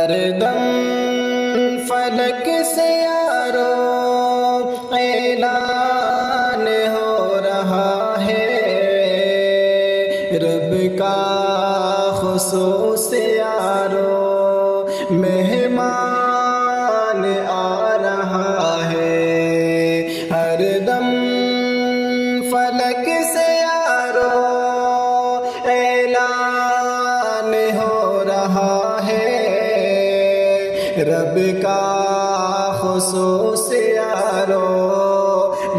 ہر دم فلک سے یارو اعلان ہو رہا ہے، رب کا خصوص یارو مہمان آ رہا ہے۔ ہر دم فلک سے یارو اعلان ہو رہا ہے، رب کا خصوص یارو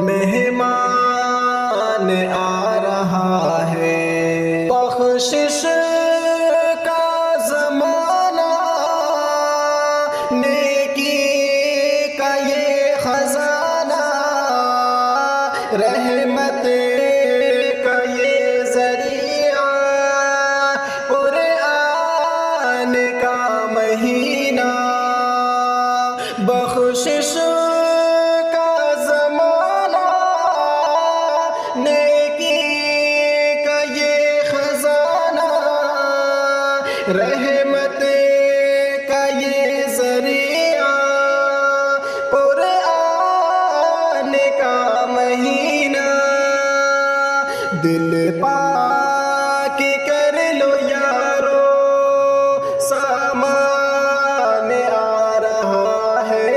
مہمان آ رہا ہے۔ بخشش کا زمانہ، نیکی کا یہ خزانہ، رحمت کا یہ ذریعہ، قرآن کا مہینہ۔ بخشش کا زمانہ، نیکی کا یہ خزانہ، رحمت کا یہ ذریعہ، قرآن کا مہینہ۔ دل پاک کر لو یارو، سامان آ رہا ہے۔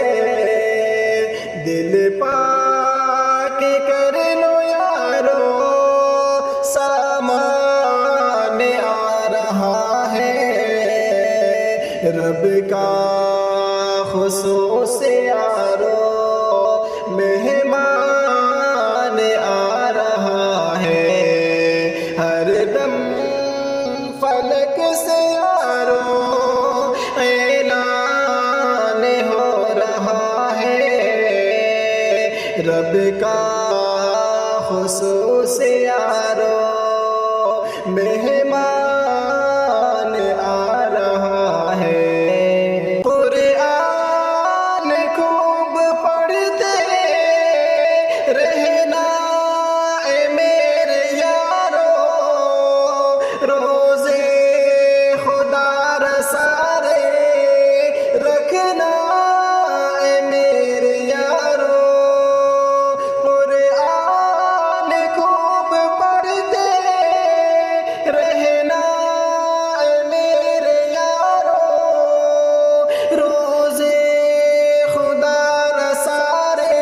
دل پاک کر لو یارو، سامان آ رہا ہے۔ رب کا خصوص یارو مہمان آ رہا ہے۔ ہر دم فلک سے یارو اعلان ہو رہا ہے، رب کا خصوص یارو مہمان آ رہا ہے۔ قرآن خوب پڑھتے رہنا اے میرے یارو، روزے خدا رسارے رکھنا اے میرے یارو۔ قرآن خوب پڑھتے رہنا اے میرے یارو، روزے خدا رسارے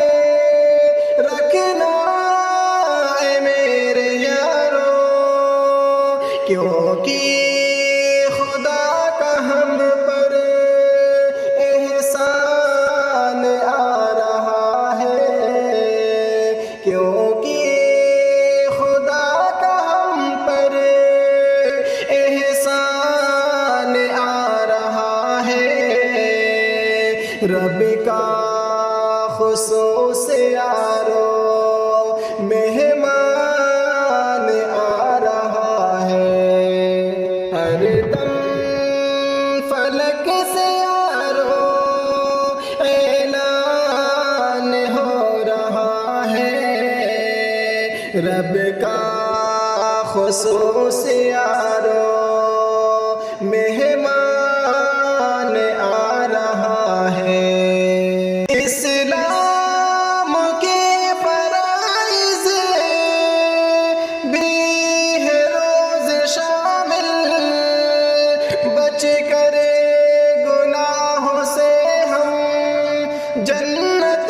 رکھنا اے میرے یارو۔ کیونکہ خدا کا ہم پر احسان آ رہا ہے، کیونکہ خدا کا ہم پر احسان آ رہا ہے۔ رب کا خصوص یارو مہمان آ رہا ہے۔ ہر دم فلک سے یارو اعلان ہو رہا ہے، رب کا خصوص یارو مہمان آ رہا ہے۔ اسلام کے فرائض بھی ہے روز شامل، بچ کرے گناہوں سے ہم جنت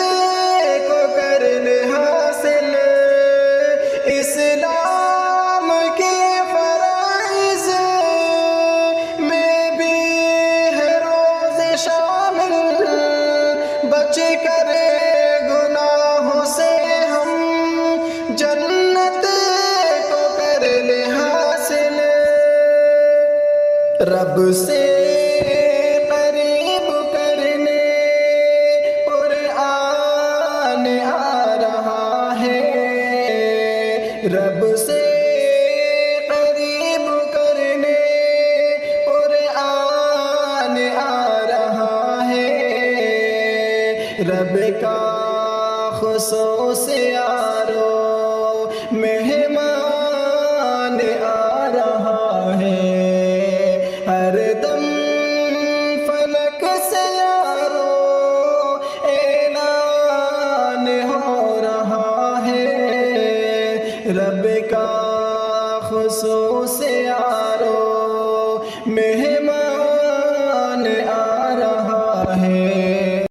کو کر لے حاصل۔ اسلام کے فرائض میں بھی ہے روز شامل، بچ کرے گناہوں سے ہم جنت کو کر لے حاصل۔ رب سے قریب کرنے قرآن آ رہا ہے، رب سے قریب کرنے قرآن آ رہا ہے۔ رب کا خصوص یارو مہمان آ رہا ہے۔ ہر دم فلک رب کا خصوص یارو مہمان آ رہا ہے